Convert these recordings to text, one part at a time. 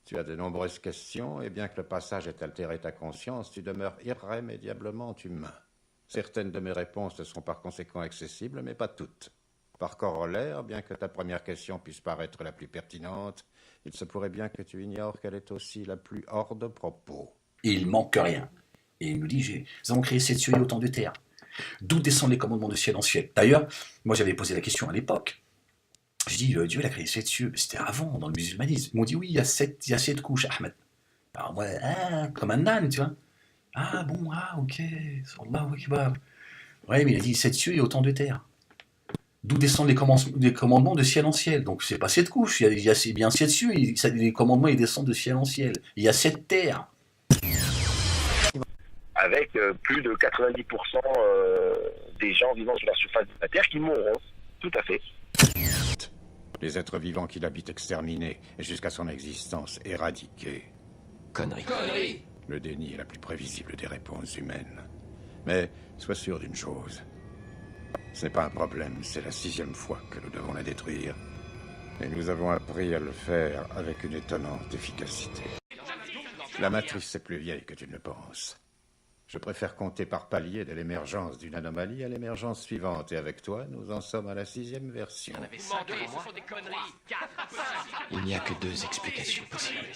Tu as de nombreuses questions, et bien que le passage ait altéré ta conscience, tu demeures irrémédiablement humain. Certaines de mes réponses te sont par conséquent accessibles, mais pas toutes. Par corollaire, bien que ta première question puisse paraître la plus pertinente, il se pourrait bien que tu ignores qu'elle est aussi la plus hors de propos. Il manque rien. Et il nous dit, nous avons créé cette cieux et autant de terre. D'où descendent les commandements de ciel en ciel? D'ailleurs, moi j'avais posé la question à l'époque. Je dis, Dieu il a créé 7 cieux. C'était avant, dans le musulmanisme. Ils m'ont dit, oui, il y a 7 couches, Ahmed. Alors moi, comme un âne, tu vois. Ah bon, ok, Allahu Akbar. Ouais, mais il a dit 7 cieux et autant de terre. D'où descendent les commandements de ciel en ciel. Donc c'est pas 7 couches, il y a bien 7 cieux, les commandements ils descendent de ciel en ciel. Il y a 7 terres. Avec plus de 90% des gens vivant sur la surface de la Terre qui mourront. Tout à fait. Les êtres vivants qui l'habitent exterminés, et jusqu'à son existence éradiqués. Connerie. Le déni est la plus prévisible des réponses humaines. Mais sois sûr d'une chose. Ce n'est pas un problème, c'est la 6e fois que nous devons la détruire. Et nous avons appris à le faire avec une étonnante efficacité. La matrice est plus vieille que tu ne le penses. Je préfère compter par palier de l'émergence d'une anomalie à l'émergence suivante. Et avec toi, nous en sommes à la 6e version. Il n'y a que 2 explications possibles.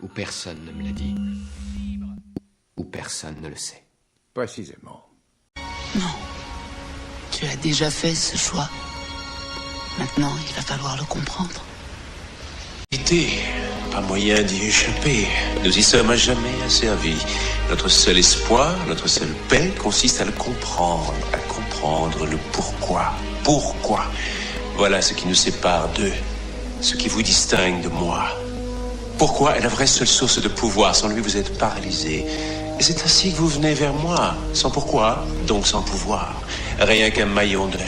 Ou personne ne me l'a dit, ou personne ne le sait. Précisément. Non. Tu as déjà fait ce choix. Maintenant, il va falloir le comprendre. Pas moyen d'y échapper. Nous y sommes à jamais asservis. Notre seul espoir, notre seule paix consiste à le comprendre, à comprendre le pourquoi. Pourquoi? Voilà ce qui nous sépare d'eux, ce qui vous distingue de moi. Pourquoi est la vraie seule source de pouvoir. Sans lui, vous êtes paralysé. Et c'est ainsi que vous venez vers moi. Sans pourquoi, donc sans pouvoir. Rien qu'un maillon de la